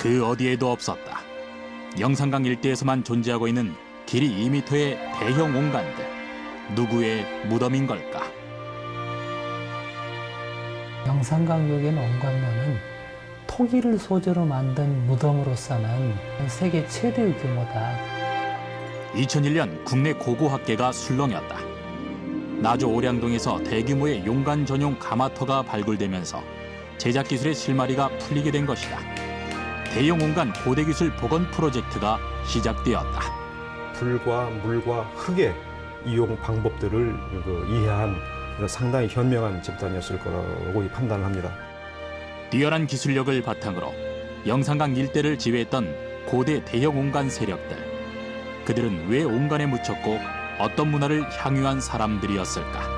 그 어디에도 없었다. 영산강 일대에서만 존재하고 있는 길이 2m의 대형 옹간들. 누구의 무덤인 걸까? 영산강역의 옹간묘는 토기를 소재로 만든 무덤으로서는 세계 최대의 규모다. 2001년 국내 고고학계가 술렁였다. 나주 오량동에서 대규모의 용간 전용 가마터가 발굴되면서 제작 기술의 실마리가 풀리게 된 것이다. 대형 옹간 고대기술 복원 프로젝트가 시작되었다. 불과 물과 흙의 이용 방법들을 이해한 상당히 현명한 집단이었을 거라고 판단합니다. 뛰어난 기술력을 바탕으로 영산강 일대를 지배했던 고대 대형 옹간 세력들. 그들은 왜 옹간에 묻혔고 어떤 문화를 향유한 사람들이었을까?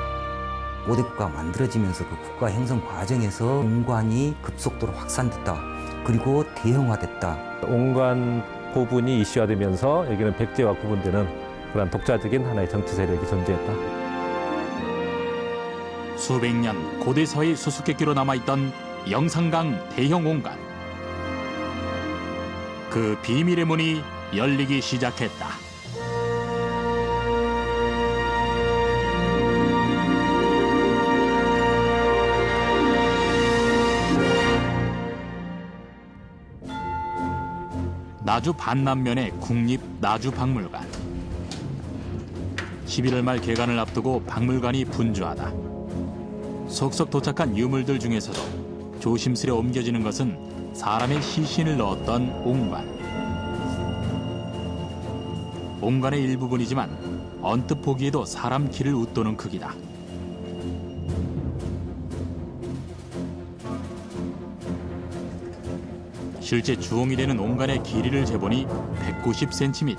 고대 국가가 만들어지면서 그 국가 형성 과정에서 옹간이 급속도로 확산됐다. 그리고 대형화됐다. 옹간 고분이 이슈화되면서 여기는 백제와 구분되는 그런 독자적인 하나의 정치 세력이 존재했다. 수백 년 고대 사회의 수수께끼로 남아있던 영산강 대형 옹간. 그 비밀의 문이 열리기 시작했다. 나주 반남면의 국립 나주박물관. 11월 말 개관을 앞두고 박물관이 분주하다. 속속 도착한 유물들 중에서도 조심스레 옮겨지는 것은 사람의 시신을 넣었던 옹간. 옹간의 일부분이지만 언뜻 보기에도 사람 키를 웃도는 크기다. 실제 주홍이 되는 옹간의 길이를 재보니 190cm.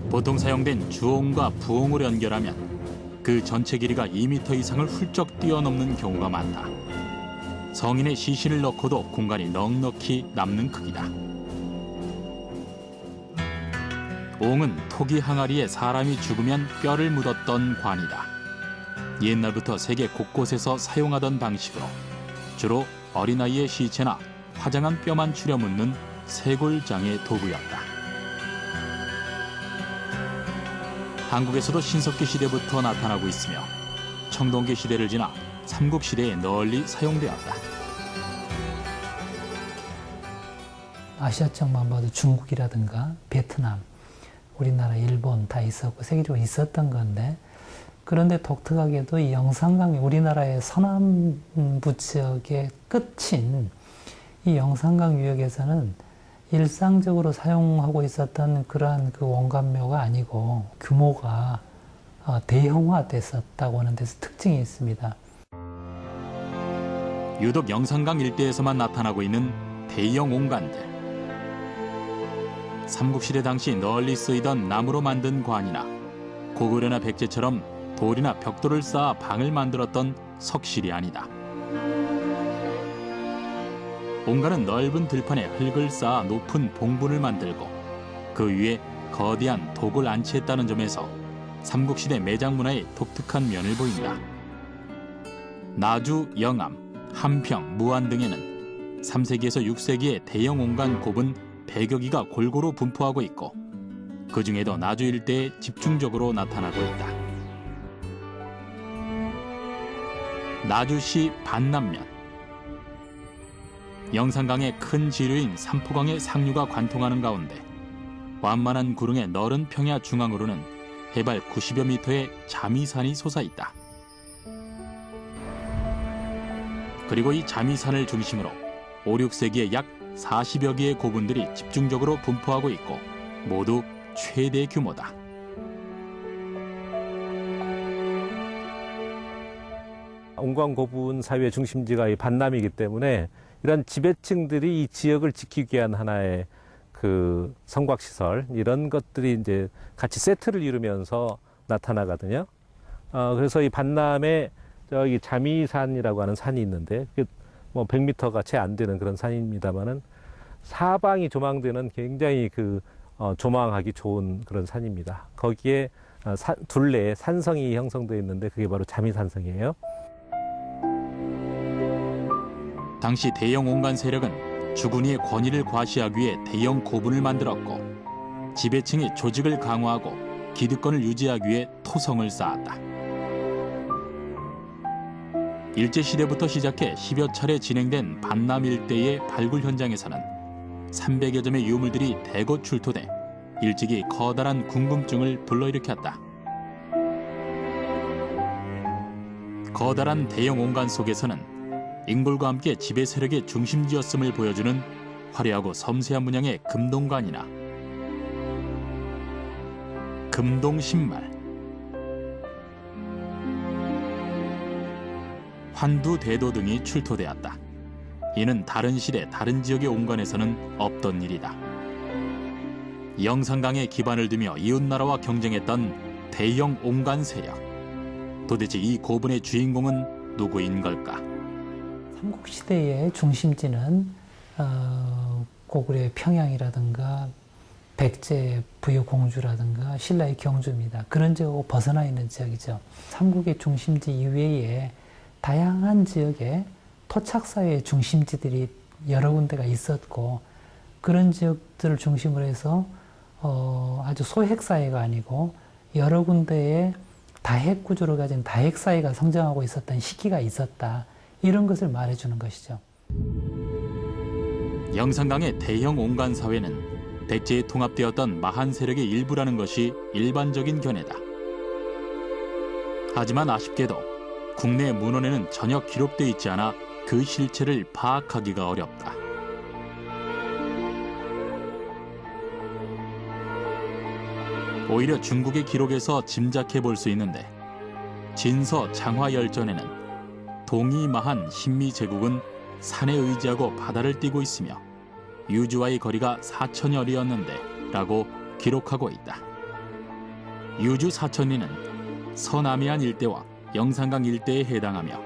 보통 사용된 주홍과 부홍을 연결하면 그 전체 길이가 2m 이상을 훌쩍 뛰어넘는 경우가 많다. 성인의 시신을 넣고도 공간이 넉넉히 남는 크기다. 옹은 토기 항아리에 사람이 죽으면 뼈를 묻었던 관이다. 옛날부터 세계 곳곳에서 사용하던 방식으로 주로 어린아이의 시체나 화장한 뼈만 추려 묻는 쇄골장의 도구였다. 한국에서도 신석기 시대부터 나타나고 있으며 청동기 시대를 지나 삼국시대에 널리 사용되었다. 아시아 쪽만 봐도 중국이라든가 베트남, 우리나라, 일본 다 있었고 세계적으로 있었던 건데, 그런데 독특하게도 이 영산강이 우리나라의 서남부 지역의 끝인 이 영산강 유역에서는 일상적으로 사용하고 있었던 그러한 그 옹간묘가 아니고 규모가 대형화됐었다고 하는 데서 특징이 있습니다. 유독 영산강 일대에서만 나타나고 있는 대형 옹간들. 삼국시대 당시 널리 쓰이던 나무로 만든 관이나 고구려나 백제처럼 돌이나 벽돌을 쌓아 방을 만들었던 석실이 아니다. 옹간은 넓은 들판에 흙을 쌓아 높은 봉분을 만들고 그 위에 거대한 독을 안치했다는 점에서 삼국시대 매장 문화의 독특한 면을 보인다. 나주, 영암, 함평, 무안 등에는 3세기에서 6세기의 대형 옹간 곱은 100여 기가 골고루 분포하고 있고 그 중에도 나주 일대에 집중적으로 나타나고 있다. 나주시 반남면. 영산강의 큰 지류인 삼포강의 상류가 관통하는 가운데 완만한 구릉의 너른 평야 중앙으로는 해발 90여 미터의 자미산이 솟아있다. 그리고 이 자미산을 중심으로 5, 6세기에 약 40여 개의 고분들이 집중적으로 분포하고 있고 모두 최대 규모다. 옹간 고분 사회의 중심지가 이 반남이기 때문에 이런 지배층들이 이 지역을 지키기 위한 하나의 그 성곽시설 이런 것들이 이제 같이 세트를 이루면서 나타나거든요. 그래서 이 반남에 저기 자미산이라고 하는 산이 있는데 뭐 100m가 채 안 되는 그런 산입니다만은 사방이 조망되는 굉장히 조망하기 좋은 그런 산입니다. 거기에 둘레에 산성이 형성되어 있는데 그게 바로 자미산성이에요. 당시 대영 옹간 세력은 주군위의 권위를 과시하기 위해 대형 고분을 만들었고 지배층이 조직을 강화하고 기득권을 유지하기 위해 토성을 쌓았다. 일제시대부터 시작해 10여 차례 진행된 반남 일대의 발굴 현장에서는 300여 점의 유물들이 대거 출토돼 일찍이 커다란 궁금증을 불러일으켰다. 커다란 대형 옹간 속에서는 인골과 함께 지배 세력의 중심지였음을 보여주는 화려하고 섬세한 문양의 금동관이나 금동신말, 환두대도 등이 출토되었다. 이는 다른 시대 다른 지역의 옹관에서는 없던 일이다. 영산강에 기반을 두며 이웃나라와 경쟁했던 대형 옹관 세력. 도대체 이 고분의 주인공은 누구인 걸까? 삼국시대의 중심지는 고구려의 평양이라든가 백제 부여공주라든가 신라의 경주입니다. 그런 지역하고 벗어나 있는 지역이죠. 삼국의 중심지 이외에 다양한 지역에 토착사회의 중심지들이 여러 군데가 있었고 그런 지역들을 중심으로 해서 아주 소핵사회가 아니고 여러 군데의 다핵 구조를 가진 다핵사회가 성장하고 있었던 시기가 있었다. 이런 것을 말해주는 것이죠. 영산강의 대형 옹간 사회는 백제에 통합되었던 마한 세력의 일부라는 것이 일반적인 견해다. 하지만 아쉽게도 국내 문헌에는 전혀 기록되어 있지 않아 그 실체를 파악하기가 어렵다. 오히려 중국의 기록에서 짐작해 볼 수 있는데 진서 장화열전에는 동이마한 신미제국은 산에 의지하고 바다를 띄고 있으며 유주와의 거리가 4천여 리였는데 라고 기록하고 있다. 유주 4천리는 서남해안 일대와 영산강 일대에 해당하며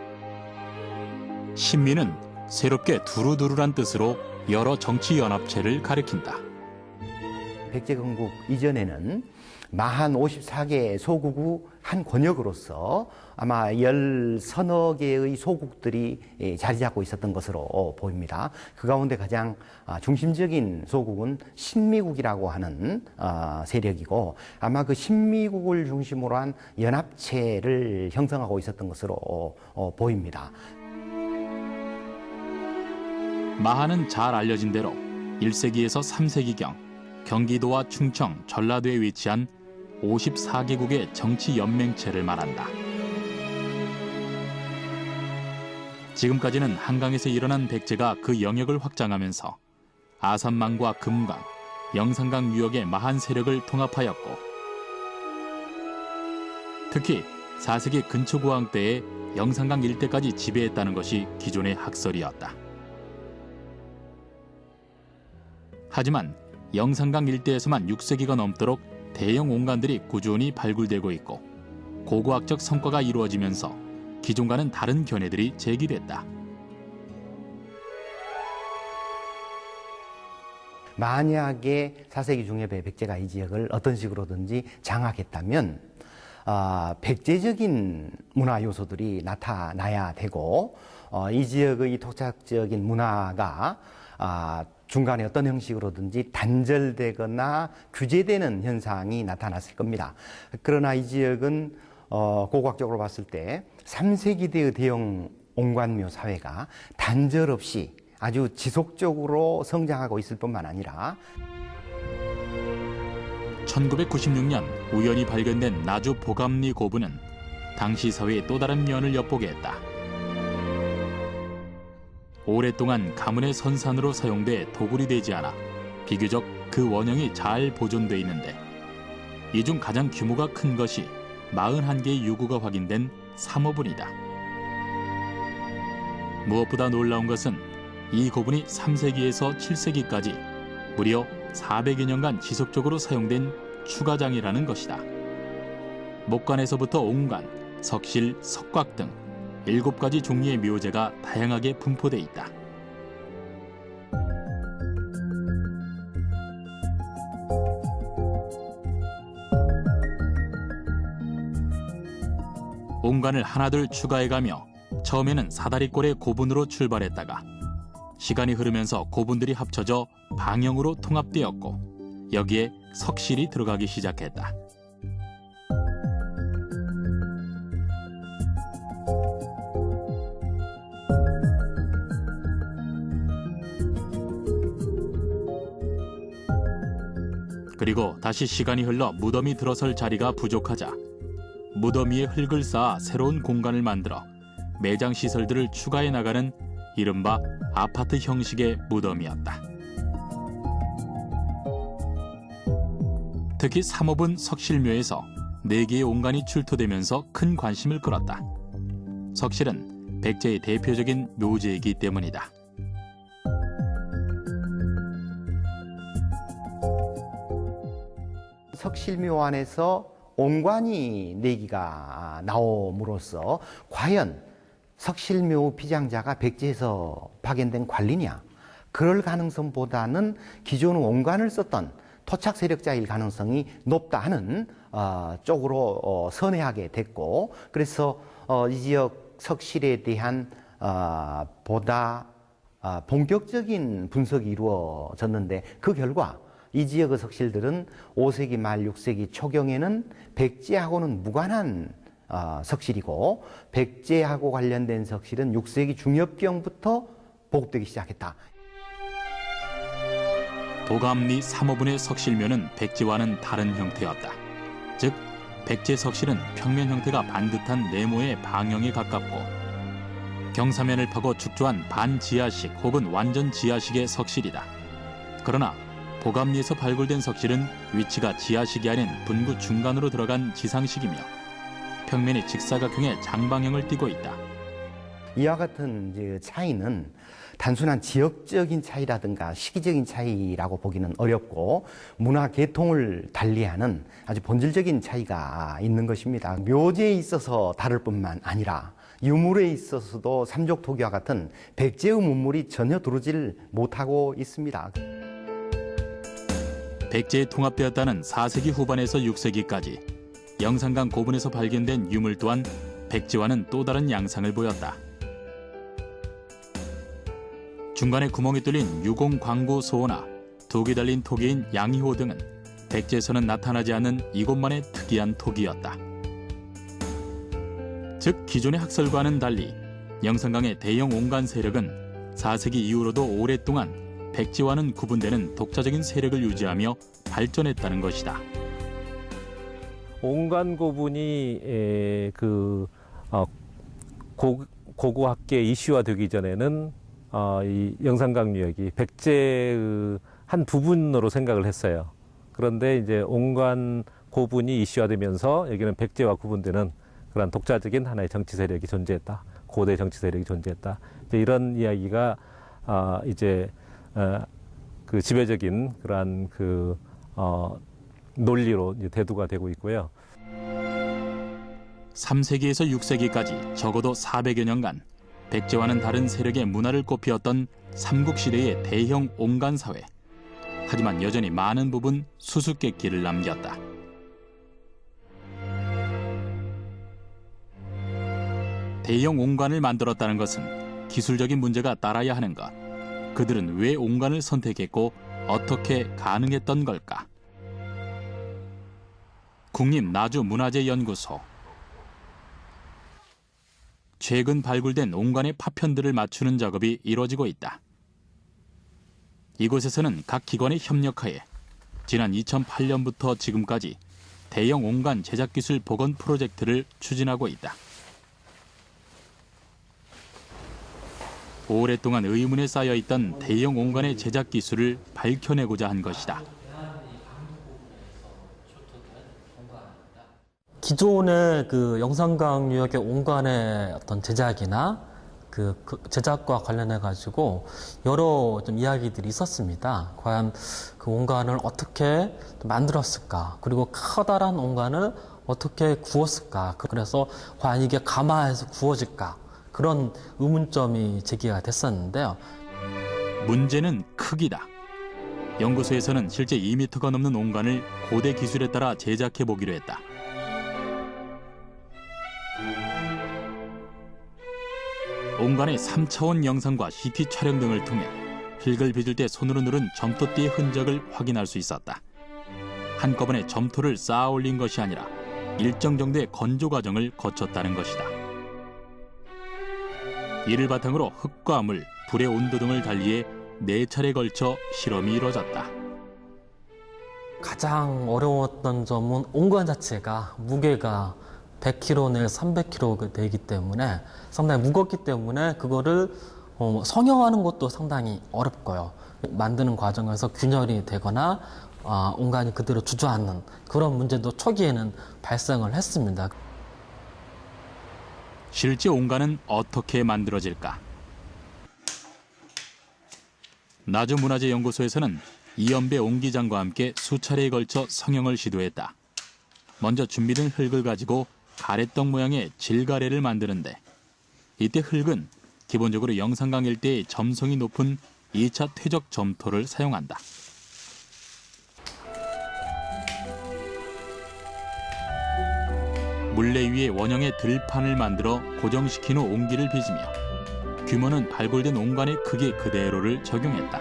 신미는 새롭게 두루두루란 뜻으로 여러 정치연합체를 가리킨다. 백제건국 이전에는 마한 54개 소국의 한 권역으로서 아마 10서너 개의 소국들이 자리 잡고 있었던 것으로 보입니다. 그 가운데 가장 중심적인 소국은 신미국이라고 하는 세력이고 아마 그 신미국을 중심으로 한 연합체를 형성하고 있었던 것으로 보입니다. 마한은 잘 알려진 대로 1세기에서 3세기경 경기도와 충청, 전라도에 위치한 54개국의 정치 연맹체를 말한다. 지금까지는 한강에서 일어난 백제가 그 영역을 확장하면서 아산망과 금강, 영산강 유역의 마한 세력을 통합하였고 특히 4세기 근초고왕 때에 영산강 일대까지 지배했다는 것이 기존의 학설이었다. 하지만 영산강 일대에서만 6세기가 넘도록 대형 옹간들이 꾸준히 발굴되고 있고 고고학적 성과가 이루어지면서 기존과는 다른 견해들이 제기됐다. 만약에 4세기 중엽에 백제가 이 지역을 어떤 식으로든지 장악했다면 백제적인 문화 요소들이 나타나야 되고 이 지역의 토착적인 문화가 중간에 어떤 형식으로든지 단절되거나 규제되는 현상이 나타났을 겁니다. 그러나 이 지역은 고고학적으로 봤을 때 3세기대의 대형 옹관묘 사회가 단절 없이 아주 지속적으로 성장하고 있을 뿐만 아니라 1996년 우연히 발견된 나주 보감리 고분은 당시 사회의 또 다른 면을 엿보게 했다. 오랫동안 가문의 선산으로 사용돼 도굴이 되지 않아 비교적 그 원형이 잘 보존돼 있는데 이 중 가장 규모가 큰 것이 41개의 유구가 확인된 3호분이다. 무엇보다 놀라운 것은 이 고분이 3세기에서 7세기까지 무려 400여 년간 지속적으로 사용된 추가장이라는 것이다. 목관에서부터 옹관, 석실, 석곽 등 7가지 종류의 묘제가 다양하게 분포돼 있다. 옹관을 하나둘 추가해가며 처음에는 사다리꼴의 고분으로 출발했다가 시간이 흐르면서 고분들이 합쳐져 방형으로 통합되었고 여기에 석실이 들어가기 시작했다. 그리고 다시 시간이 흘러 무덤이 들어설 자리가 부족하자 무덤 위에 흙을 쌓아 새로운 공간을 만들어 매장 시설들을 추가해 나가는 이른바 아파트 형식의 무덤이었다. 특히 삼업은 석실묘에서 4개의 옹관이 출토되면서 큰 관심을 끌었다. 석실은 백제의 대표적인 묘제이기 때문이다. 석실묘 안에서 옹관이 4개가 나옴으로써 과연 석실묘 비장자가 백제에서 파견된 관리냐? 그럴 가능성보다는 기존 옹관을 썼던 토착 세력자일 가능성이 높다 하는 쪽으로 선회하게 됐고, 그래서 이 지역 석실에 대한 보다 본격적인 분석이 이루어졌는데, 그 결과 이 지역의 석실들은 5세기 말 6세기 초경에는 백제하고는 무관한 석실이고, 백제하고 관련된 석실은 6세기 중엽경부터 보급되기 시작했다. 도감리 3호분의 석실묘는 백제와는 다른 형태였다. 즉, 백제 석실은 평면 형태가 반듯한 네모의 방형에 가깝고 경사면을 파고 축조한 반지하식 혹은 완전 지하식의 석실이다. 그러나 도감리에서 발굴된 석실은 위치가 지하식이 아닌 분구 중간으로 들어간 지상식이며 평면이 직사각형의 장방형을 띠고 있다. 이와 같은 차이는 단순한 지역적인 차이라든가 시기적인 차이라고 보기는 어렵고 문화 계통을 달리하는 아주 본질적인 차이가 있는 것입니다. 묘제에 있어서 다를 뿐만 아니라 유물에 있어서도 삼족토기와 같은 백제의 문물이 전혀 두루질 못하고 있습니다. 백제에 통합되었다는 4세기 후반에서 6세기까지 영산강 고분에서 발견된 유물 또한 백제와는 또 다른 양상을 보였다. 중간에 구멍이 뚫린 유공 광구 소호나 독이 달린 토기인 양이호 등은 백제에서는 나타나지 않는 이곳만의 특이한 토기였다. 즉 기존의 학설과는 달리 영산강의 대형 옹관 세력은 4세기 이후로도 오랫동안 백제와는 구분되는 독자적인 세력을 유지하며 발전했다는 것이다. 옹관 고분이 고고학계 이슈화되기 전에는 이 영산강 유역이 백제의 한 부분으로 생각을 했어요. 그런데 이제 옹관 고분이 이슈화되면서 여기는 백제와 구분되는 그런 독자적인 하나의 정치 세력이 존재했다. 고대 정치 세력이 존재했다. 이제 이런 이야기가 그 지배적인 그러한 논리로 이제 대두가 되고 있고요. 3세기에서 6세기까지 적어도 400여 년간 백제와는 다른 세력의 문화를 꽃피웠던 삼국시대의 대형 옹관 사회. 하지만 여전히 많은 부분 수수께끼를 남겼다. 대형 옹관을 만들었다는 것은 기술적인 문제가 따라야 하는 것. 그들은 왜 옹관을 선택했고 어떻게 가능했던 걸까? 국립나주문화재연구소. 최근 발굴된 옹관의 파편들을 맞추는 작업이 이루어지고 있다. 이곳에서는 각 기관의 협력하에 지난 2008년부터 지금까지 대형 옹관 제작기술 복원 프로젝트를 추진하고 있다. 오랫동안 의문에 쌓여있던 대형 옹관의 제작 기술을 밝혀내고자 한 것이다. 기존의 영산강 유역의 옹관의 어떤 제작이나 그 제작과 관련해 가지고 여러 좀 이야기들이 있었습니다. 과연 그 옹관을 어떻게 만들었을까? 그리고 커다란 옹관을 어떻게 구웠을까? 그래서 과연 이게 가마에서 구워질까? 그런 의문점이 제기가 됐었는데요. 문제는 크기다. 연구소에서는 실제 2m가 넘는 옹관을 고대 기술에 따라 제작해 보기로 했다. 온간의 3차원 영상과 CT 촬영 등을 통해 흙을 빚을 때 손으로 누른 점토띠의 흔적을 확인할 수 있었다. 한꺼번에 점토를 쌓아 올린 것이 아니라 일정 정도의 건조 과정을 거쳤다는 것이다. 이를 바탕으로 흙과 물, 불의 온도 등을 달리해 4차례에 걸쳐 실험이 이루어졌다. 가장 어려웠던 점은 온관 자체가 무게가 100kg 내지 300kg 되기 때문에 상당히 무겁기 때문에 그거를 성형하는 것도 상당히 어렵고요. 만드는 과정에서 균열이 되거나 온관이 그대로 주저앉는 그런 문제도 초기에는 발생을 했습니다. 실제 온관은 어떻게 만들어질까? 나주문화재연구소에서는 이연배 옹기장과 함께 수차례에 걸쳐 성형을 시도했다. 먼저 준비된 흙을 가지고 가래떡 모양의 질가래를 만드는데 이때 흙은 기본적으로 영산강 일대의 점성이 높은 2차 퇴적 점토를 사용한다. 물레 위에 원형의 들판을 만들어 고정시킨 후 옹기를 빚으며 규모는 발굴된 온관의 크기 그대로를 적용했다.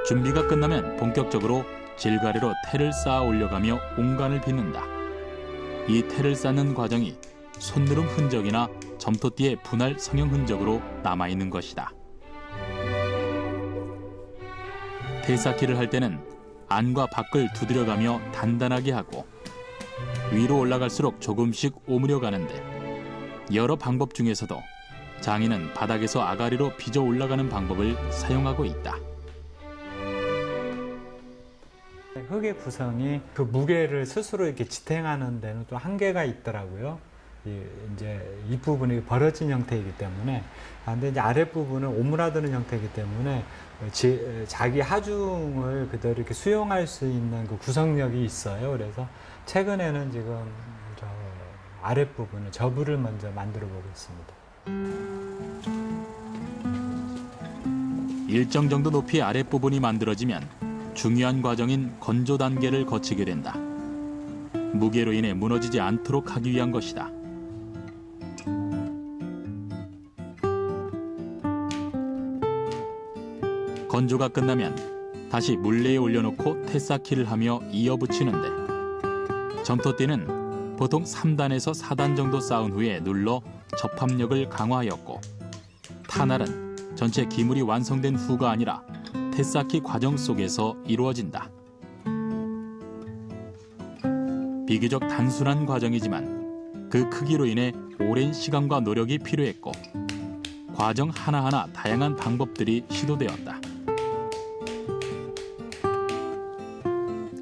준비가 끝나면 본격적으로 질가래로 태를 쌓아 올려가며 온관을 빚는다. 이 태를 쌓는 과정이 손누름 흔적이나 점토띠의 분할 성형 흔적으로 남아있는 것이다. 태 쌓기를 할 때는 안과 밖을 두드려가며 단단하게 하고 위로 올라갈수록 조금씩 오므려 가는데 여러 방법 중에서도 장인은 바닥에서 아가리로 빚어 올라가는 방법을 사용하고 있다. 흙의 구성이 그 무게를 스스로 이렇게 지탱하는 데는 또 한계가 있더라고요. 이제 이 부분이 벌어진 형태이기 때문에, 근데 이제 아랫부분은 오므라드는 형태이기 때문에 자기 하중을 그대로 이렇게 수용할 수 있는 그 구성력이 있어요. 그래서 최근에는 지금 저 아랫부분을 저부를 먼저 만들어 보겠습니다. 일정 정도 높이의 아랫부분이 만들어지면 중요한 과정인 건조 단계를 거치게 된다. 무게로 인해 무너지지 않도록 하기 위한 것이다. 건조가 끝나면 다시 물레에 올려놓고 태쌓기를 하며 이어붙이는데 점토띠는 보통 3단에서 4단 정도 쌓은 후에 눌러 접합력을 강화하였고 탄알은 전체 기물이 완성된 후가 아니라 태쌓기 과정 속에서 이루어진다. 비교적 단순한 과정이지만 그 크기로 인해 오랜 시간과 노력이 필요했고 과정 하나하나 다양한 방법들이 시도되었다.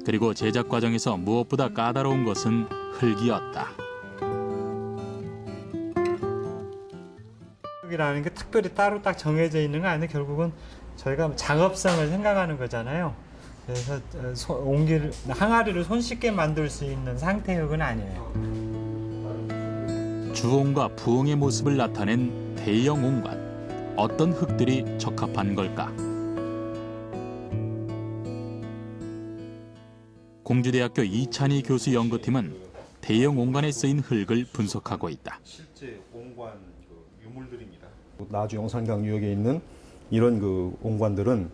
그리고 제작 과정에서 무엇보다 까다로운 것은 흙이었다. 흙이라는 게 특별히 따로 딱 정해져 있는 거 아니에요. 결국은 저희가 작업성을 생각하는 거잖아요. 그래서 항아리를 손쉽게 만들 수 있는 상태의 흙은 아니에요. 주홍과 부홍의 모습을 나타낸 대형 온관. 어떤 흙들이 적합한 걸까? 공주대학교 이찬희 교수 연구팀은 대형 온관에 쓰인 흙을 분석하고 있다. 실제 온관 유물들입니다. 나주 영산강 유역에 있는 이런 그 온관들은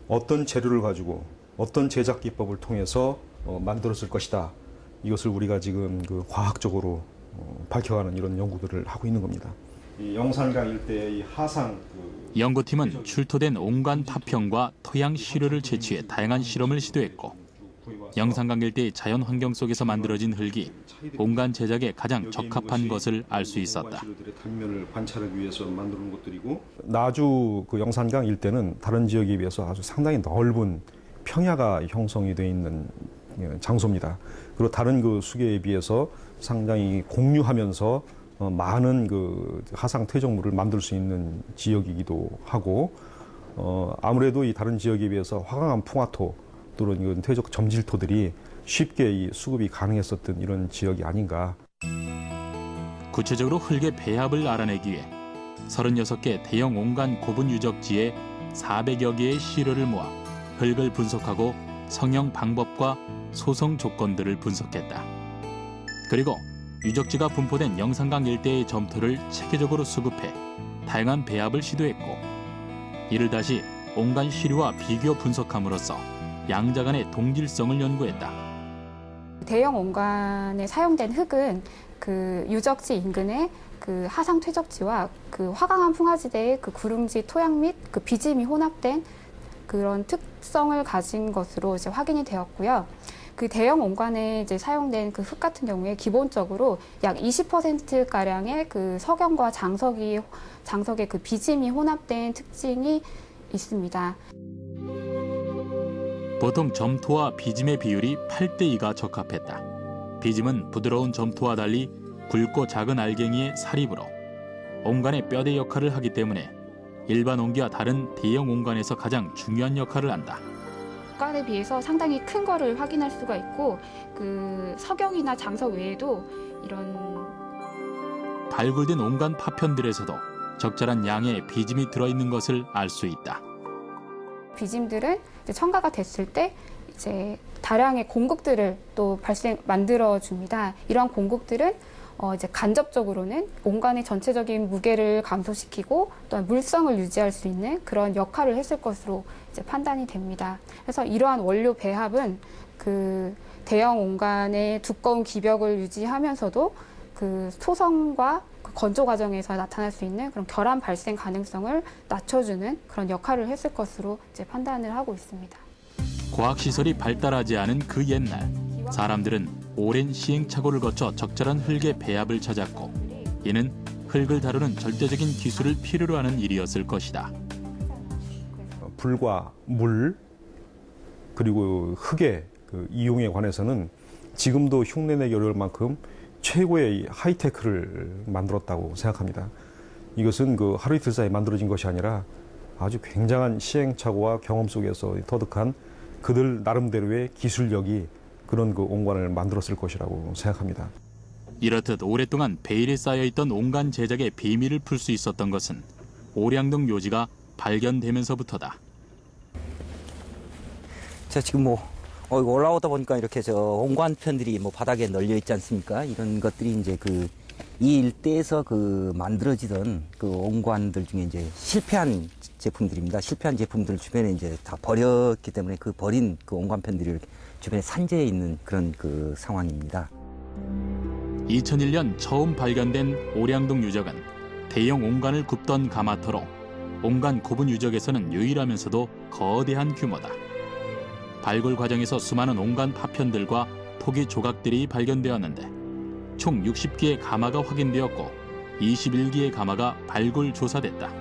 어떤 재료를 가지고 어떤 제작 기법을 통해서 만들었을 것이다. 이것을 우리가 지금 그 과학적으로 밝혀가는 이런 연구들을 하고 있는 겁니다. 이 영산강 일대의 하상 연구팀은 출토된 온관 파편과 토양 시료를 채취해 다양한 실험을 시도했고 영산강 일대의 자연 환경 속에서 만들어진 흙이 온관 제작에 가장 적합한 것을 알 수 있었다. 단면을 관찰하기 위해서 만드는 것들이고 나주 그 영산강 일대는 다른 지역에 비해서 아주 상당히 넓은 평야가 형성이 되어 있는 장소입니다. 그리고 다른 그 수계에 비해서 상당히 공유하면서 많은 그 하상 퇴적물을 만들 수 있는 지역이기도 하고 아무래도 이 다른 지역에 비해서 화강암 풍화토 또는 이런 퇴적 점질토들이 쉽게 이 수급이 가능했었던 이런 지역이 아닌가. 구체적으로 흙의 배합을 알아내기 위해 36개 대형 온관 고분 유적지에 400여 개의 시료를 모아 흙을 분석하고 성형 방법과 소성 조건들을 분석했다. 그리고 유적지가 분포된 영산강 일대의 점토를 체계적으로 수급해 다양한 배합을 시도했고, 이를 다시 온간 시류와 비교 분석함으로써 양자 간의 동질성을 연구했다. 대형 온관에 사용된 흙은 그 유적지 인근의 그 하상 퇴적지와 그 화강암 풍화지대의 그 구릉지 토양 및 그 비짐이 혼합된 그런 특성을 가진 것으로 이제 확인이 되었고요. 그 대형 온관에 이제 사용된 그 흙 같은 경우에 기본적으로 약 20% 가량의 그 석영과 장석의 그 비짐이 혼합된 특징이 있습니다. 보통 점토와 비짐의 비율이 8대2가 적합했다. 비짐은 부드러운 점토와 달리 굵고 작은 알갱이의 사립으로 온관의 뼈대 역할을 하기 때문에 일반 온기와 다른 대형 온관에서 가장 중요한 역할을 한다. 온관에 비해서 상당히 큰 거를 확인할 수가 있고, 그 석영이나 장석 외에도 이런 발굴된 온관 파편들에서도 적절한 양의 비짐이 들어있는 것을 알 수 있다. 비짐들은 이제 첨가가 됐을 때 이제 다량의 공국들을 또 만들어 줍니다. 이러한 공국들은 이제 간접적으로는 온관의 전체적인 무게를 감소시키고 또 물성을 유지할 수 있는 그런 역할을 했을 것으로 이제 판단이 됩니다. 그래서 이러한 원료 배합은 그 대형 온관의 두꺼운 기벽을 유지하면서도 그 소성과 그 건조 과정에서 나타날 수 있는 그런 결함 발생 가능성을 낮춰주는 그런 역할을 했을 것으로 이제 판단을 하고 있습니다. 과학시설이 발달하지 않은 그 옛날, 사람들은 오랜 시행착오를 거쳐 적절한 흙의 배합을 찾았고, 이는 흙을 다루는 절대적인 기술을 필요로 하는 일이었을 것이다. 불과 물 그리고 흙의 그 이용에 관해서는 지금도 흉내내기 어려울 만큼 최고의 하이테크를 만들었다고 생각합니다. 이것은 그 하루 이틀 사이에 만들어진 것이 아니라 아주 굉장한 시행착오와 경험 속에서 터득한 그들 나름대로의 기술력이 그런 그 온관을 만들었을 것이라고 생각합니다. 이렇듯 오랫동안 베일에 쌓여있던 온관 제작의 비밀을 풀 수 있었던 것은 오량동 묘지가 발견되면서부터다. 자, 지금 이거 올라오다 보니까 이렇게 온관편들이 바닥에 널려 있지 않습니까? 이런 것들이 이제 이 일대에서 만들어지던 그 온관들 중에 이제 실패한 제품들입니다. 실패한 제품들 주변에 이제 다 버렸기 때문에 그 버린 그 온관편들이 이렇게 주변에 산재해 있는 그런 그 상황입니다. 2001년 처음 발견된 오량동 유적은 대형 온관을 굽던 가마터로 온관 고분 유적에서는 유일하면서도 거대한 규모다. 발굴 과정에서 수많은 온관 파편들과 토기 조각들이 발견되었는데 총 60기의 가마가 확인되었고 21기의 가마가 발굴 조사됐다.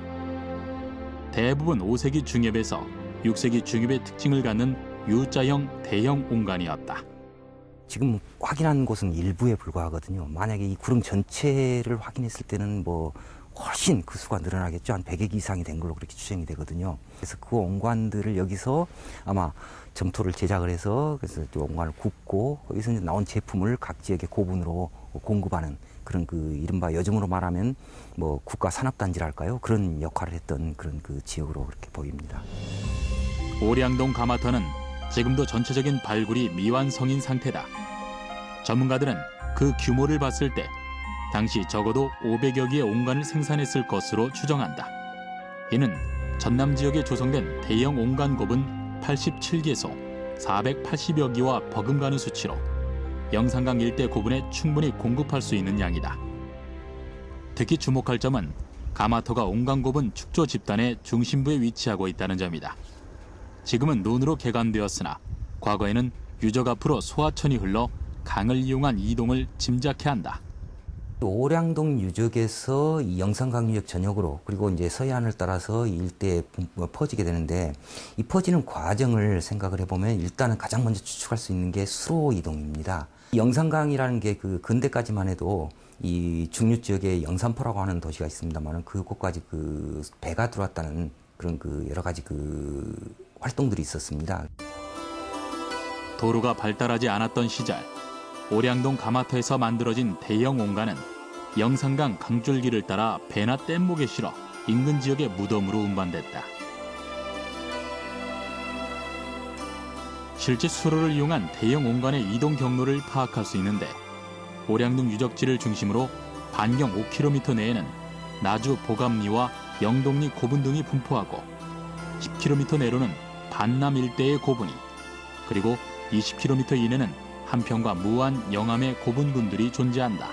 대부분 5세기 중엽에서 6세기 중엽의 특징을 갖는 U자형 대형 온관이었다. 지금 확인한 곳은 일부에 불과하거든요. 만약에 이 구릉 전체를 확인했을 때는 훨씬 그 수가 늘어나겠죠. 한 100여 개 이상이 된 걸로 그렇게 추정이 되거든요. 그래서 그 온관들을 여기서 아마 점토를 제작을 해서 그래서 온관을 굽고 거기서 이제 나온 제품을 각 지역의 고분으로 공급하는 그런 이른바 요즘으로 말하면 국가 산업단지랄까요? 그런 역할을 했던 그런 그 지역으로 그렇게 보입니다. 오량동 가마터는 지금도 전체적인 발굴이 미완성인 상태다. 전문가들은 그 규모를 봤을 때 당시 적어도 500여 개의 온관을 생산했을 것으로 추정한다. 이는 전남 지역에 조성된 대형 온관 곱은 87개소 480여 기와 버금가는 수치로 영산강 일대 고분에 충분히 공급할 수 있는 양이다. 특히 주목할 점은 가마터가 온관 곱은 축조 집단의 중심부에 위치하고 있다는 점이다. 지금은 논으로 개간되었으나 과거에는 유적 앞으로 소하천이 흘러 강을 이용한 이동을 짐작해야 한다. 오량동 유적에서 이 영산강 유적 전역으로 그리고 이제 서해안을 따라서 이 일대에 퍼지게 되는데 이 퍼지는 과정을 생각을 해보면 일단은 가장 먼저 추측할 수 있는 게 수로 이동입니다. 영산강이라는 게 근대까지만 해도 이 중류 지역에 영산포라고 하는 도시가 있습니다만 그곳까지 배가 들어왔다는 그런 여러 가지 활동들이 있었습니다. 도로가 발달하지 않았던 시절 오량동 가마터에서 만들어진 대형 온관은 영산강 강줄기를 따라 배나 뗏목에 실어 인근 지역의 무덤으로 운반됐다. 실제 수로를 이용한 대형 온관의 이동 경로를 파악할 수 있는데 오량동 유적지를 중심으로 반경 5km 내에는 나주 보감리와 영동리 고분 등이 분포하고 10km 내로는 반남 일대의 고분이, 그리고 20km 이내는 한평과 무안, 영암의 고분군들이 존재한다.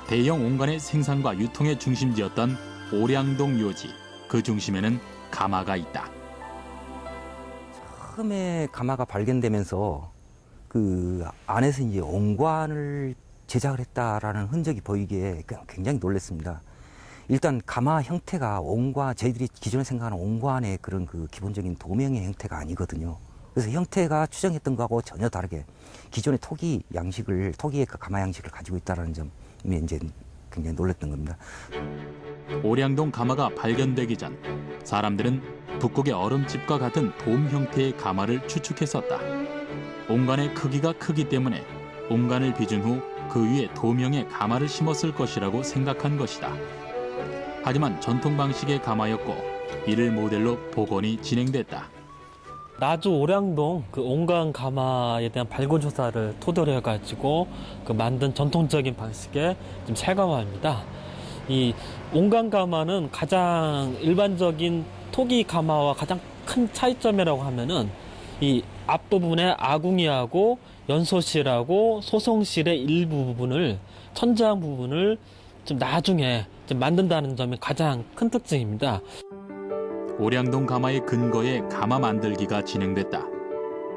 대형 옹간의 생산과 유통의 중심지였던 오량동 묘지, 그 중심에는 가마가 있다. 처음에 가마가 발견되면서 그 안에서 이제 옹관을 제작을 했다라는 흔적이 보이기에 굉장히 놀랐습니다. 일단 가마 형태가 옹관, 저희들이 기존에 생각하는 옹관의 그런 그 기본적인 도명의 형태가 아니거든요. 그래서 형태가 추정했던 거하고 전혀 다르게 기존의 토기의 그 가마 양식을 가지고 있다는 점이 이제 굉장히 놀랐던 겁니다. 오량동 가마가 발견되기 전 사람들은 북극의 얼음집과 같은 돔 형태의 가마를 추측했었다. 옹간의 크기가 크기 때문에 옹간을 빚은 후 그 위에 도명의 가마를 심었을 것이라고 생각한 것이다. 하지만 전통 방식의 가마였고 이를 모델로 복원이 진행됐다. 나주 오량동 그 옹간 가마에 대한 발굴 조사를 토대로 해가지고 그 만든 전통적인 방식의 좀 새가마입니다. 이 옹간 가마는 가장 일반적인 토기 가마와 가장 큰 차이점이라고 하면은 이 앞부분에 아궁이하고 연소실하고 소성실의 일부 부분을, 천장 부분을 좀 나중에 좀 만든다는 점이 가장 큰 특징입니다. 오량동 가마의 근거에 가마 만들기가 진행됐다.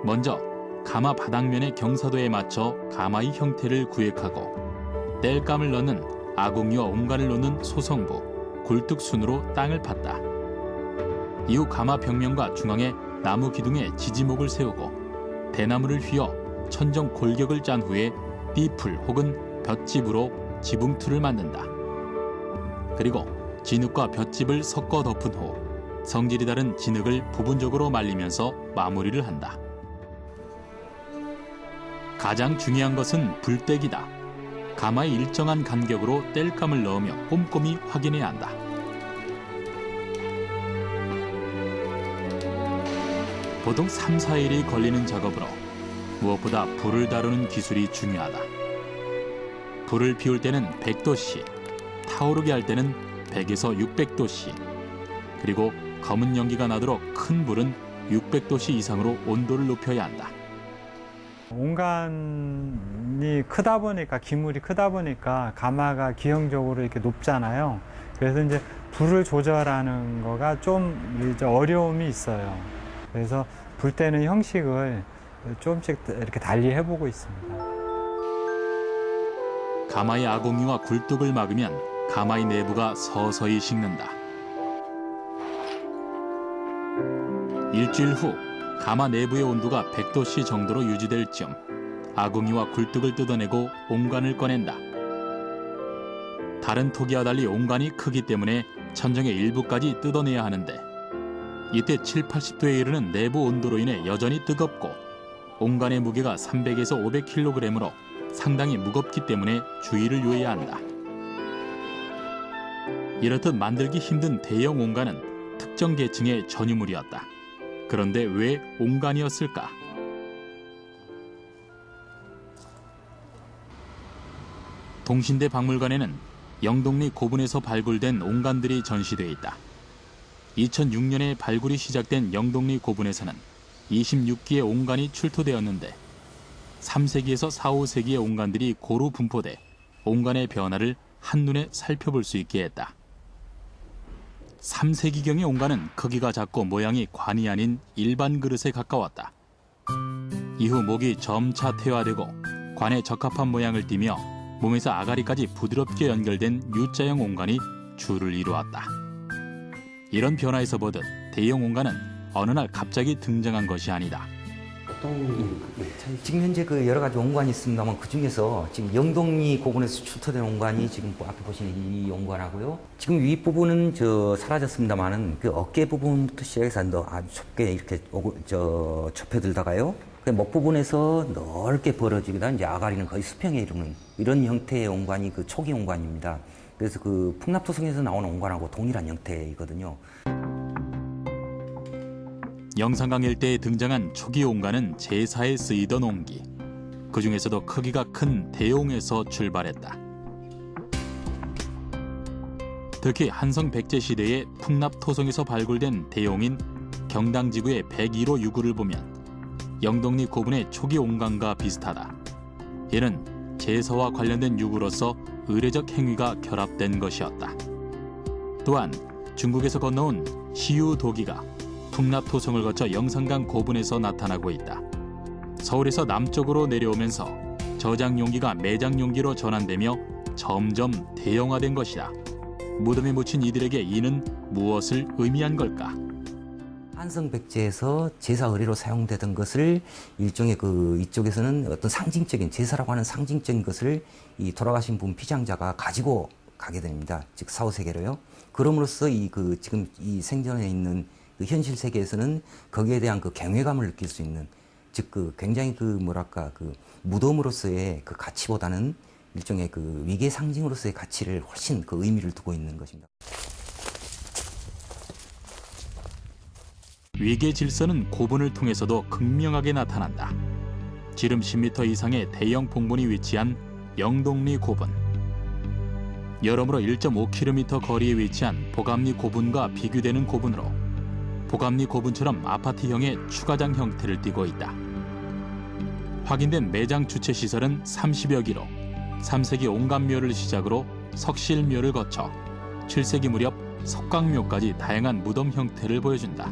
먼저 가마 바닥면의 경사도에 맞춰 가마의 형태를 구획하고 땔감을 넣는 아궁이와 옹간을 놓는 소성부, 굴뚝순으로 땅을 팠다. 이후 가마 벽면과 중앙에 나무 기둥에 지지목을 세우고 대나무를 휘어 천정 골격을 짠 후에 띠풀 혹은 볏짚으로 지붕틀을 만든다. 그리고 진흙과 볏짚을 섞어 덮은 후 성질이 다른 진흙을 부분적으로 말리면서 마무리를 한다. 가장 중요한 것은 불떼기다. 가마의 일정한 간격으로 땔감을 넣으며 꼼꼼히 확인해야 한다. 보통 3, 4일이 걸리는 작업으로 무엇보다 불을 다루는 기술이 중요하다. 불을 피울 때는 100도씨, 타오르게 할 때는 100에서 600도씨, 그리고 검은 연기가 나도록 큰 불은 600도씨 이상으로 온도를 높여야 한다. 옹간이 크다 보니까, 기물이 크다 보니까 가마가 기형적으로 이렇게 높잖아요. 그래서 이제 불을 조절하는 거가 좀 이제 어려움이 있어요. 그래서 불 때는 형식을 조금씩 이렇게 달리 해보고 있습니다. 가마의 아궁이와 굴뚝을 막으면 가마의 내부가 서서히 식는다. 일주일 후 가마 내부의 온도가 100도씨 정도로 유지될 즈음 아궁이와 굴뚝을 뜯어내고 옹간을 꺼낸다. 다른 토기와 달리 옹간이 크기 때문에 천정의 일부까지 뜯어내야 하는데 이때 7, 80도에 이르는 내부 온도로 인해 여전히 뜨겁고 옹간의 무게가 300에서 500kg으로 상당히 무겁기 때문에 주의를 요해야 한다. 이렇듯 만들기 힘든 대형 옹간은 특정 계층의 전유물이었다. 그런데 왜 옹간이었을까? 동신대 박물관에는 영동리 고분에서 발굴된 옹간들이 전시되어 있다. 2006년에 발굴이 시작된 영동리 고분에서는 26기의 옹간이 출토되었는데 3세기에서 4, 5세기의 옹간들이 고루 분포돼 옹간의 변화를 한눈에 살펴볼 수 있게 했다. 3세기경의 옹간은 크기가 작고 모양이 관이 아닌 일반 그릇에 가까웠다. 이후 목이 점차 퇴화되고 관에 적합한 모양을 띠며 몸에서 아가리까지 부드럽게 연결된 U자형 옹간이 주를 이루었다. 이런 변화에서 보듯 대형 옹간은 어느 날 갑자기 등장한 것이 아니다. 지금 현재 그 여러 가지 옹관이 있습니다만 그 중에서 지금 영동리 고분에서 출토된 옹관이 지금 앞에 보시는 이 옹관하고요. 지금 윗부분은 사라졌습니다만은 그 어깨 부분부터 시작해서 아주 좁게 이렇게 좁혀들다가요. 그 목 부분에서 넓게 벌어지기다 이제 아가리는 거의 수평에 이르는 이런 형태의 옹관이 그 초기 옹관입니다. 그래서 그 풍납토성에서 나오는 옹관하고 동일한 형태이거든요. 영산강 일대에 등장한 초기 옹간은 제사에 쓰이던 옹기. 그 중에서도 크기가 큰 대옹에서 출발했다. 특히 한성 백제 시대의 풍납토성에서 발굴된 대옹인 경당지구의 101호 유구를 보면 영동리 고분의 초기 옹간과 비슷하다. 이는 제사와 관련된 유구로서 의례적 행위가 결합된 것이었다. 또한 중국에서 건너온 시유도기가 풍납토성을 거쳐 영산강 고분에서 나타나고 있다. 서울에서 남쪽으로 내려오면서 저장용기가 매장용기로 전환되며 점점 대형화된 것이다. 무덤에 묻힌 이들에게 이는 무엇을 의미한 걸까? 한성 백제에서 제사 의례로 사용되던 것을 일종의 이쪽에서는 어떤 상징적인 제사라고 하는 상징적인 것을 이 돌아가신 분 피장자가 가지고 가게 됩니다. 즉 사후세계로요. 그럼으로써 지금 이 생전에 있는 그 현실 세계에서는 거기에 대한 그 경외감을 느낄 수 있는, 즉 굉장히 무덤으로서의 그 가치보다는 일종의 그 위계 상징으로서의 가치를 훨씬 그 의미를 두고 있는 것입니다. 위계 질서는 고분을 통해서도 극명하게 나타난다. 지름 10m 이상의 대형 봉분이 위치한 영동리 고분. 여러모로 1.5km 거리에 위치한 보감리 고분과 비교되는 고분으로 보감리 고분처럼 아파트형의 추가장 형태를 띠고 있다. 확인된 매장 주체 시설은 30여 기로 3세기 옹간묘를 시작으로 석실묘를 거쳐 7세기 무렵 석강묘까지 다양한 무덤 형태를 보여준다.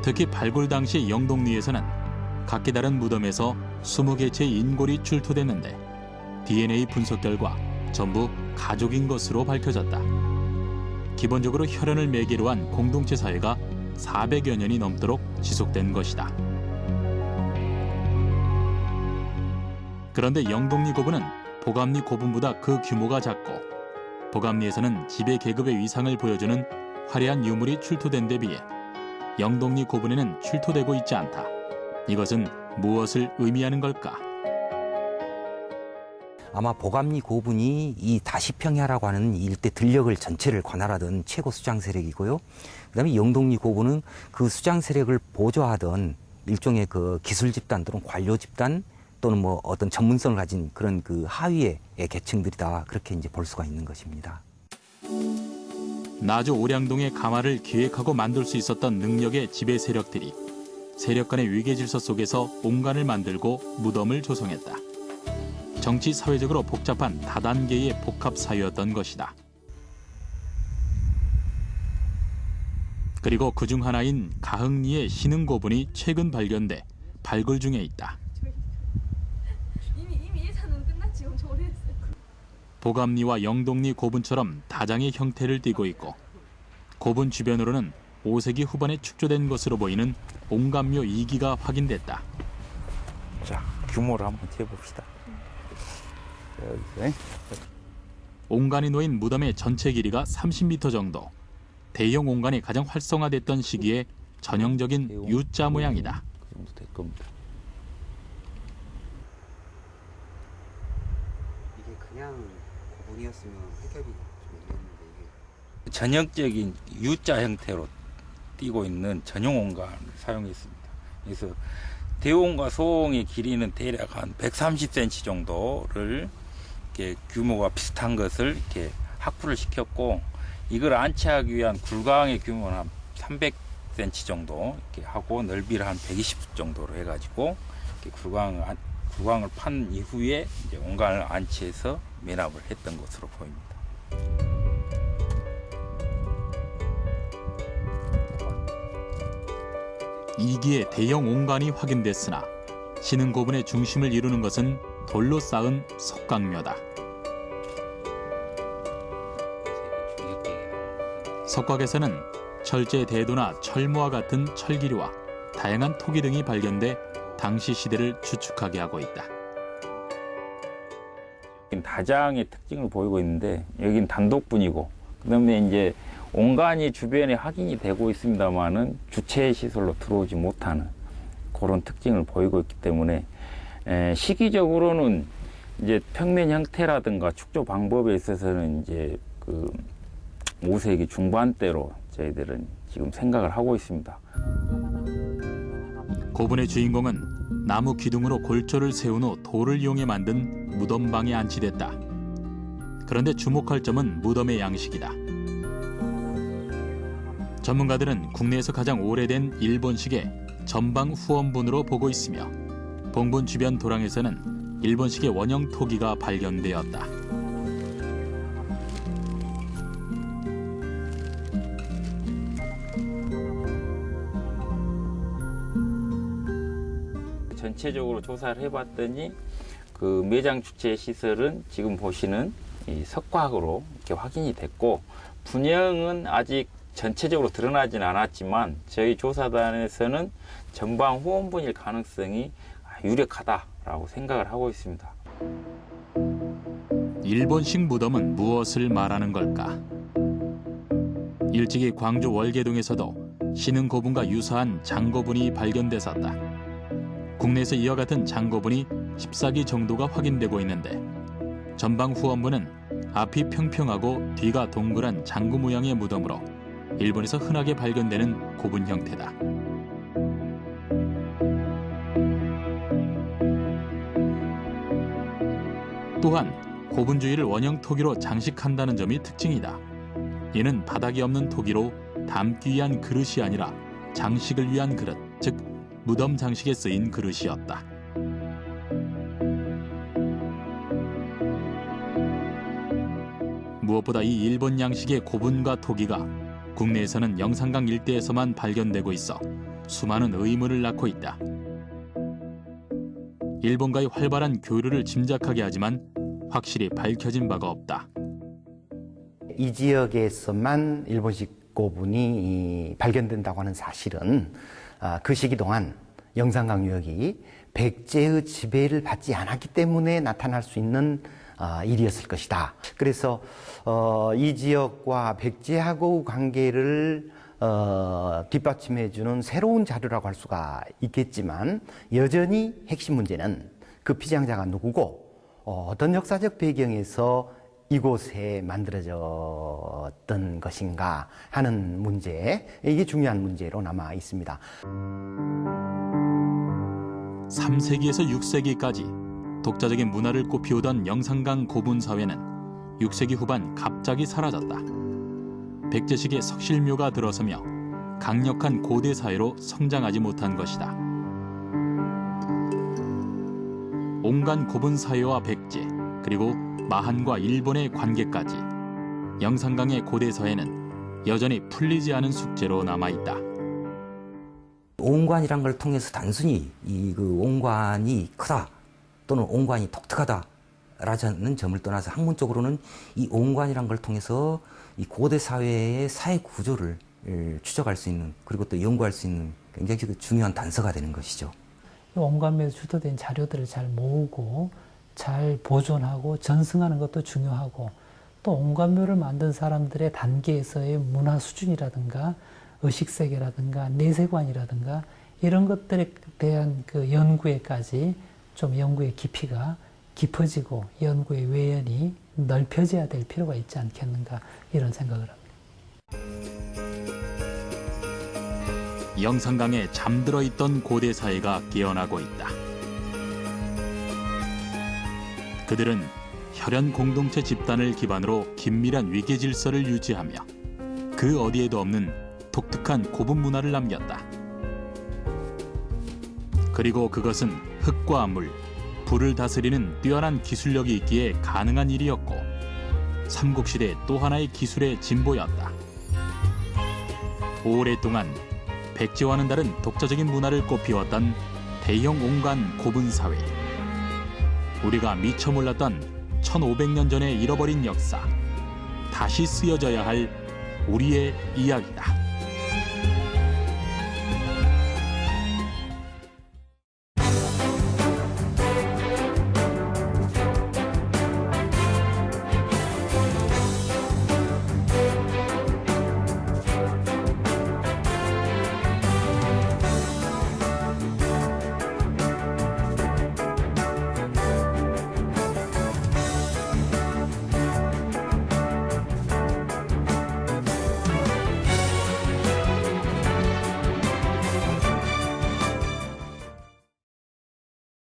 특히 발굴 당시 영동리에서는 각기 다른 무덤에서 20개체의 인골이 출토됐는데 DNA 분석 결과 전부 가족인 것으로 밝혀졌다. 기본적으로 혈연을 매개로 한 공동체 사회가 400여 년이 넘도록 지속된 것이다. 그런데 영동리 고분은 보감리 고분보다 그 규모가 작고 보감리에서는 지배 계급의 위상을 보여주는 화려한 유물이 출토된 데 비해 영동리 고분에는 출토되고 있지 않다. 이것은 무엇을 의미하는 걸까? 아마 보감리 고분이 이 다시평야라고 하는 일대 들녘을 전체를 관할하던 최고 수장 세력이고요. 그다음에 영동리 고분은 그 수장 세력을 보조하던 일종의 그 기술 집단 또는 관료 집단 또는 뭐 어떤 전문성을 가진 그런 그 하위의 계층들이다. 그렇게 이제 볼 수가 있는 것입니다. 나주 오량동의 가마를 기획하고 만들 수 있었던 능력의 지배 세력들이 세력 간의 위계 질서 속에서 옹간을 만들고 무덤을 조성했다. 정치 사회적으로 복잡한 다단계의 복합 사회였던 것이다. 그리고 그중 하나인 가흥리의 신흥고분이 최근 발견돼 발굴 중에 있다. 이미 예산은 끝났지. 엄청 오래됐어요. 보감리와 영동리 고분처럼 다장의 형태를 띠고 있고 고분 주변으로는 5세기 후반에 축조된 것으로 보이는 옹간묘 2기가 확인됐다. 자, 규모를 한번 재봅시다. 옹간이 놓인 무덤의 전체 길이가 30m 정도. 대형 옹간이 가장 활성화됐던 시기에 전형적인 U자 모양이다. 그 정도 될 겁니다. 이게 그냥 고분이었으면 획격이 좀 있는데 이게 전형적인 U자 형태로 띄고 있는 전용 옹간을 사용했습니다. 그래서 대옹과 소옹의 길이는 대략 한 130cm 정도를 이렇게 규모가 비슷한 것을 이렇게 확보를 시켰고, 이걸 안치하기 위한 굴광의 규모는 한 300cm 정도 이렇게 하고 넓이를 한 120 정도로 해가지고 이렇게 굴광을 판 이후에 이제 옹간을 안치해서 매납을 했던 것으로 보입니다. 이기의 대형 옹간이 확인됐으나 신흥고분의 중심을 이루는 것은 돌로 쌓은 석강묘다. 석곽에서는 철제 대도나 철모와 같은 철기류와 다양한 토기 등이 발견돼 당시 시대를 추측하게 하고 있다. 다장의 특징을 보이고 있는데 여기는 단독분이고, 그다음에 이제 옹간이 주변에 확인이 되고 있습니다만은 주체 시설로 들어오지 못하는 그런 특징을 보이고 있기 때문에 시기적으로는 이제 평면 형태라든가 축조 방법에 있어서는 이제 그 5세기 중반대로 저희들은 지금 생각을 하고 있습니다. 고분의 주인공은 나무 기둥으로 골조를 세운 후 돌을 이용해 만든 무덤방에 안치됐다. 그런데 주목할 점은 무덤의 양식이다. 전문가들은 국내에서 가장 오래된 일본식의 전방 후원분으로 보고 있으며 봉분 주변 도랑에서는 일본식의 원형 토기가 발견되었다. 전체적으로 조사를 해봤더니 그 매장 주체 시설은 지금 보시는 이 석곽으로 이렇게 확인이 됐고, 분형은 아직 전체적으로 드러나지는 않았지만 저희 조사단에서는 전방 후원분일 가능성이 유력하다라고 생각을 하고 있습니다. 일본식 무덤은 무엇을 말하는 걸까? 일찍이 광주 월계동에서도 신흥 고분과 유사한 장고분이 발견됐었다. 국내에서 이와 같은 장고분이 14기 정도가 확인되고 있는데, 전방 후원분은 앞이 평평하고 뒤가 동그란 장구 모양의 무덤으로 일본에서 흔하게 발견되는 고분 형태다. 또한 고분 주위를 원형 토기로 장식한다는 점이 특징이다. 이는 바닥이 없는 토기로 담기 위한 그릇이 아니라 장식을 위한 그릇, 즉 무덤 장식에 쓰인 그릇이었다. 무엇보다 이 일본 양식의 고분과 토기가 국내에서는 영산강 일대에서만 발견되고 있어 수많은 의문을 낳고 있다. 일본과의 활발한 교류를 짐작하게 하지만 확실히 밝혀진 바가 없다. 이 지역에서만 일본식 고분이 발견된다고 하는 사실은 그 시기 동안 영산강 유역이 백제의 지배를 받지 않았기 때문에 나타날 수 있는 일이었을 것이다. 그래서 이 지역과 백제하고 관계를 뒷받침해주는 새로운 자료라고 할 수가 있겠지만, 여전히 핵심 문제는 그 피장자가 누구고 어떤 역사적 배경에서 이곳에 만들어졌던 것인가 하는 문제, 이게 중요한 문제로 남아 있습니다. 3세기에서 6세기까지 독자적인 문화를 꽃피우던 영산강 고분 사회는 6세기 후반 갑자기 사라졌다. 백제식의 석실묘가 들어서며 강력한 고대 사회로 성장하지 못한 것이다. 온간 고분 사회와 백제, 그리고 마한과 일본의 관계까지 영산강의 고대 사회는 여전히 풀리지 않은 숙제로 남아있다. 온관이란 걸 통해서 단순히 그 온관이 크다 또는 온관이 독특하다라는 점을 떠나서 학문적으로는 이 온관이란 걸 통해서 이 고대 사회의 사회 구조를 추적할 수 있는, 그리고 또 연구할 수 있는 굉장히 중요한 단서가 되는 것이죠. 온관묘에서 주도된 자료들을 잘 모으고 잘 보존하고 전승하는 것도 중요하고, 또 온관묘를 만든 사람들의 단계에서의 문화 수준이라든가 의식세계라든가 내세관이라든가 이런 것들에 대한 그 연구에까지 좀 연구의 깊이가 깊어지고 연구의 외연이 넓혀져야 될 필요가 있지 않겠는가, 이런 생각을 합니다. 영산강에 잠들어 있던 고대 사회가 깨어나고 있다. 그들은 혈연 공동체 집단을 기반으로 긴밀한 위계 질서를 유지하며 그 어디에도 없는 독특한 고분 문화를 남겼다. 그리고 그것은 흙과 물, 불을 다스리는 뛰어난 기술력이 있기에 가능한 일이었고, 삼국시대 또 하나의 기술의 진보였다. 오랫동안 백제와는 다른 독자적인 문화를 꽃피웠던 대형 온관 고분 사회. 우리가 미처 몰랐던 1500년 전에 잃어버린 역사, 다시 쓰여져야 할 우리의 이야기다.